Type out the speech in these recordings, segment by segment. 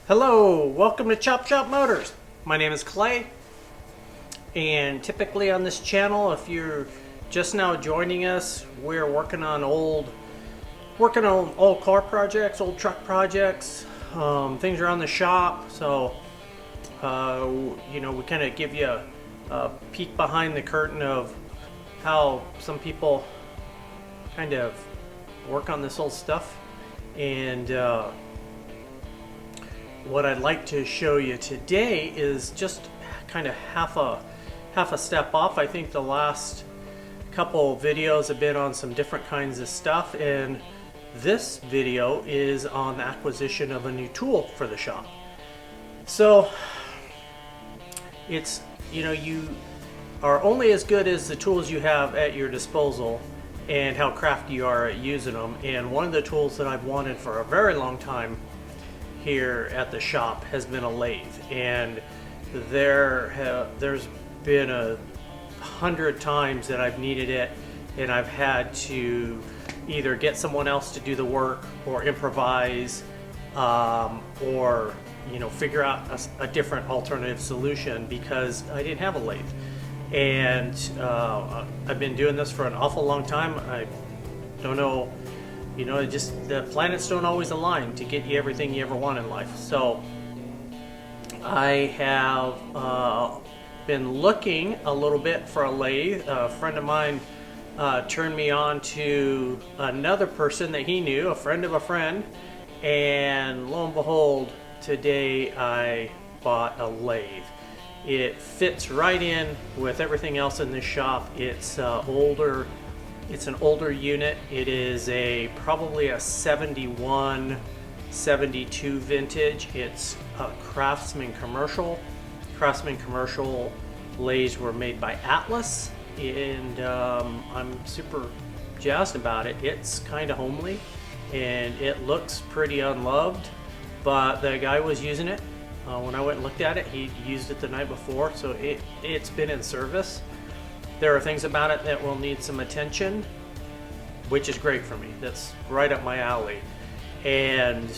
Hello, welcome to Chop Shop Motors. My name is Clay, and typically on this channel, if you're just now joining us, we're working on old car projects, old truck projects, things around the shop. So, we kind of give you a peek behind the curtain of how some people kind of work on this old stuff, and what I'd like to show you today is just kind of half a step off. I think the last couple videos have been on some different kinds of stuff, and this video is on the acquisition of a new tool for the shop. So it's, you are only as good as the tools you have at your disposal and how crafty you are at using them. And one of the tools that I've wanted for a very long time here at the shop has been a lathe, and there's been 100 times that I've needed it, and I've had to either get someone else to do the work or improvise, or figure out a different alternative solution because I didn't have a lathe. And I've been doing this for an awful long time. I don't know, just the planets don't always align to get you everything you ever want in life. So I have been looking a little bit for a lathe. A friend of mine turned me on to another person that he knew, a friend of a friend, and lo and behold, today I bought a lathe. It fits right in with everything else in this shop. It's older. It's an older unit. It is probably a 71, 72 vintage. It's a Craftsman commercial. Craftsman commercial lathes were made by Atlas, and I'm super jazzed about it. It's kind of homely, and it looks pretty unloved, but the guy was using it. When I went and looked at it, he used it the night before, so it's been in service. There are things about it that will need some attention, which is great for me. That's right up my alley. And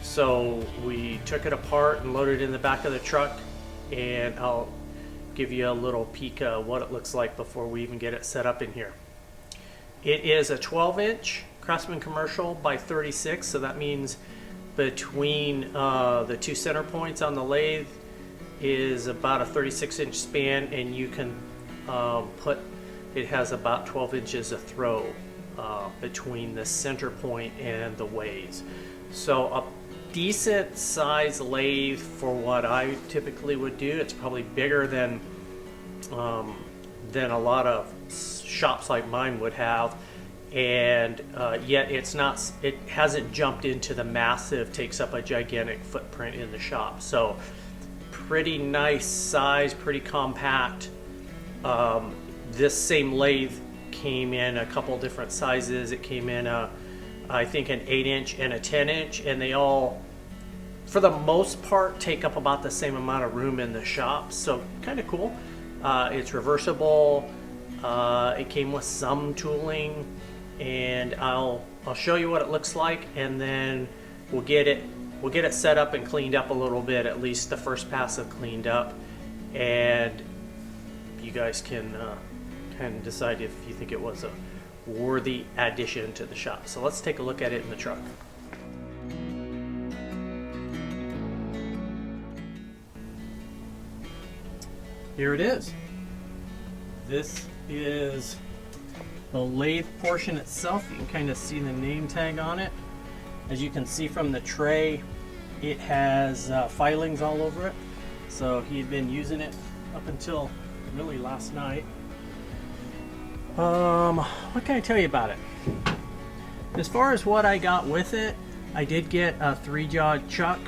so we took it apart and loaded it in the back of the truck, and I'll give you a little peek of what it looks like before we even get it set up in here. It is a 12-inch Craftsman commercial by 36, so that means between the two center points on the lathe is about a 36-inch span, and you can it has about 12 inches of throw between the center point and the ways. So a decent size lathe for what I typically would do. It's probably bigger than a lot of shops like mine would have, and yet it hasn't jumped into the massive, takes up a gigantic footprint in the shop. So pretty nice size, pretty compact. This same lathe came in a couple different sizes. It came in I think an 8-inch and a 10-inch, and they all, for the most part, take up about the same amount of room in the shop. So kind of cool. It's reversible. It came with some tooling, and I'll show you what it looks like, and then we'll get it set up and cleaned up a little bit, at least the first pass of cleaned up, and you guys can kind of decide if you think it was a worthy addition to the shop. So let's take a look at it in the truck. Here it is. This is the lathe portion itself. You can kind of see the name tag on it. As you can see from the tray, it has filings all over it. So he'd been using it up until really last night. What can I tell you about it? As far as what I got with it, I did get a 3-jawed chuck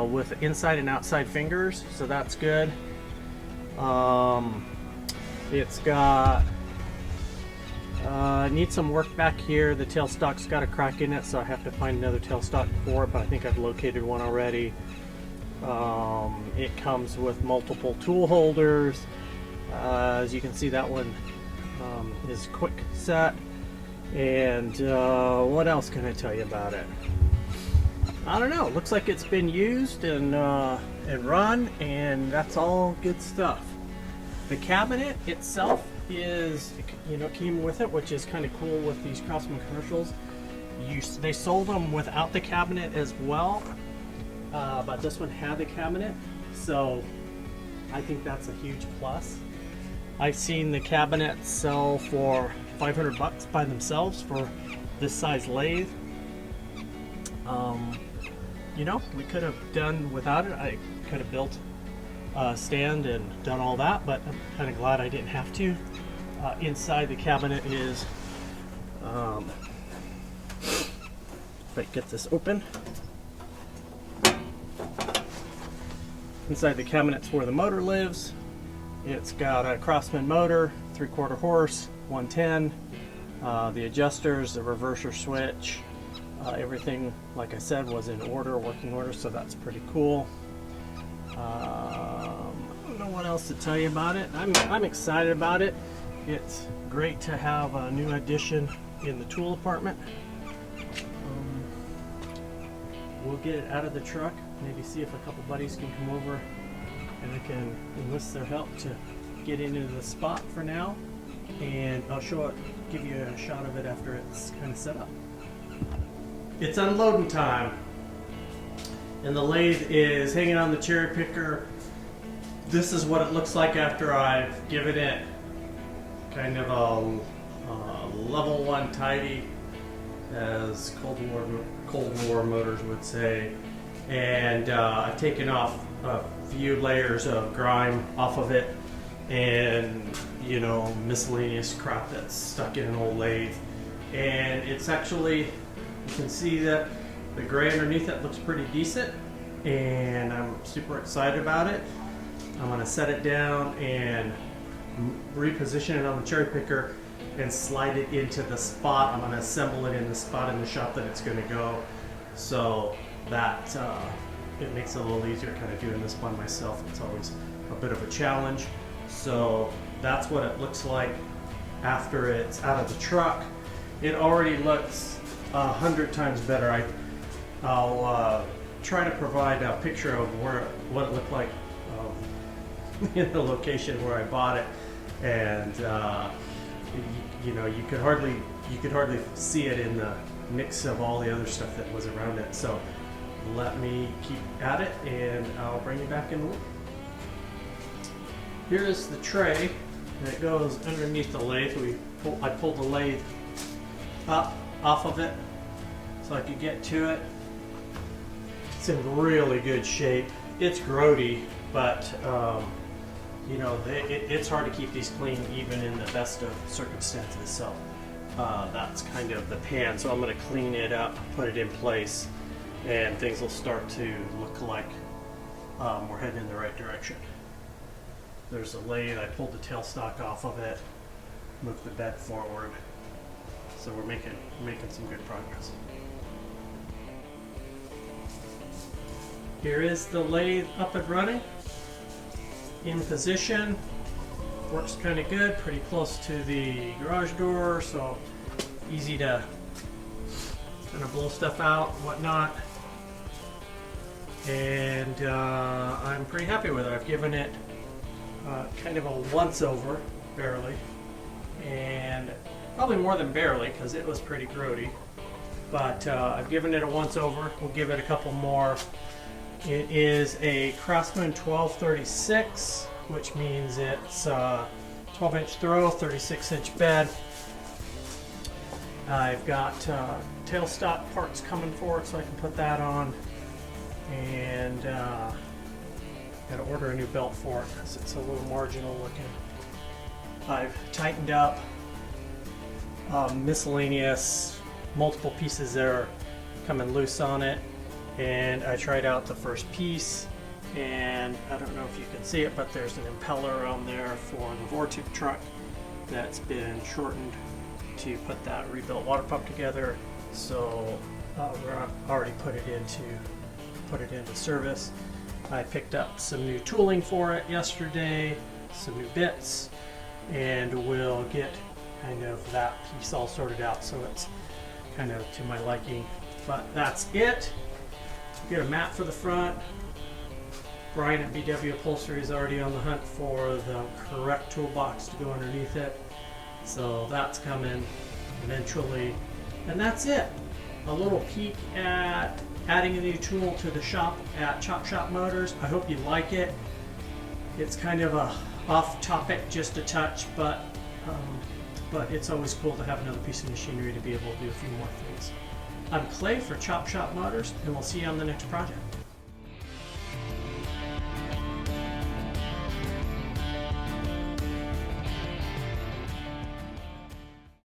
with inside and outside fingers, so that's good. It's got needs some work back here. The tailstock's got a crack in it, so I have to find another tailstock for it, but I think I've located one already. It comes with multiple tool holders. As you can see, that one is quick set. And what else can I tell you about it? I don't know. It looks like it's been used and run, and that's all good stuff. The cabinet itself is, you know, came with it, which is kind of cool with these Craftsman commercials. They sold them without the cabinet as well, but this one had the cabinet, so I think that's a huge plus. I've seen the cabinets sell for 500 bucks by themselves for this size lathe. You know, we could have done without it. I could have built a stand and done all that, but I'm kind of glad I didn't have to. Inside the cabinet is, if I get this open, inside the cabinet's where the motor lives. It's got a Craftsman motor, 3/4 horse, 110, the adjusters, the reverser switch, everything, like I said, was in order, working order, so that's pretty cool. I don't know what else to tell you about it. I'm excited about it. It's great to have a new addition in the tool department. We'll get it out of the truck, maybe see if a couple buddies can come over and I can enlist their help to get into the spot for now, and I'll show it, give you a shot of it after it's kind of set up. It's unloading time, and the lathe is hanging on the cherry picker. This is what it looks like after I've given it kind of a level 1 tidy, as Cold War motors would say, and I've taken off a few layers of grime off of it, and, you know, miscellaneous crap that's stuck in an old lathe. And it's actually, you can see that the gray underneath it looks pretty decent, and I'm super excited about it. I'm going to set it down and reposition it on the cherry picker and slide it into the spot. I'm going to assemble it in the spot in the shop that it's going to go, so that it makes it a little easier kind of doing this by myself. It's always a bit of a challenge. So that's what it looks like after it's out of the truck. It already looks 100 times better. I'll try to provide a picture of what it looked like in the location where I bought it, and you know, you could hardly see it in the mix of all the other stuff that was around it. So let me keep at it, and I'll bring you back in the loop. Here is the tray that goes underneath the lathe. I pulled the lathe up off of it so I could get to it. It's in really good shape. It's grody, but you know, it's hard to keep these clean even in the best of circumstances. So that's kind of the pan. So I'm going to clean it up, put it in place, and things will start to look like we're heading in the right direction. There's a lathe. I pulled the tailstock off of it, moved the bed forward, so we're making some good progress. Here is the lathe up and running, in position. Works kind of good, pretty close to the garage door, so easy to kind of blow stuff out and whatnot. And I'm pretty happy with it. I've given it kind of a once over, barely, and probably more than barely because it was pretty grody, but I've given it a once over. We'll give it a couple more. It is a Craftsman 1236, which means it's 12-inch throw, 36-inch bed. I've got tailstock parts coming for it, so I can put that on, and got to order a new belt for it because it's a little marginal looking. I've tightened up miscellaneous, multiple pieces that are coming loose on it, and I tried out the first piece, and I don't know if you can see it, but there's an impeller on there for the Vortic truck that's been shortened to put that rebuilt water pump together. So we're already put it into service. I picked up some new tooling for it yesterday, some new bits, and we'll get kind of that piece all sorted out so it's kind of to my liking. But that's it. get a mat for the front. Brian at BW Upholstery is already on the hunt for the correct toolbox to go underneath it. So that's coming eventually. And that's it. A little peek at adding a new tool to the shop at Chop Shop Motors. I hope you like it. It's kind of a off topic, just a touch, but it's always cool to have another piece of machinery to be able to do a few more things. I'm Clay for Chop Shop Motors, and we'll see you on the next project.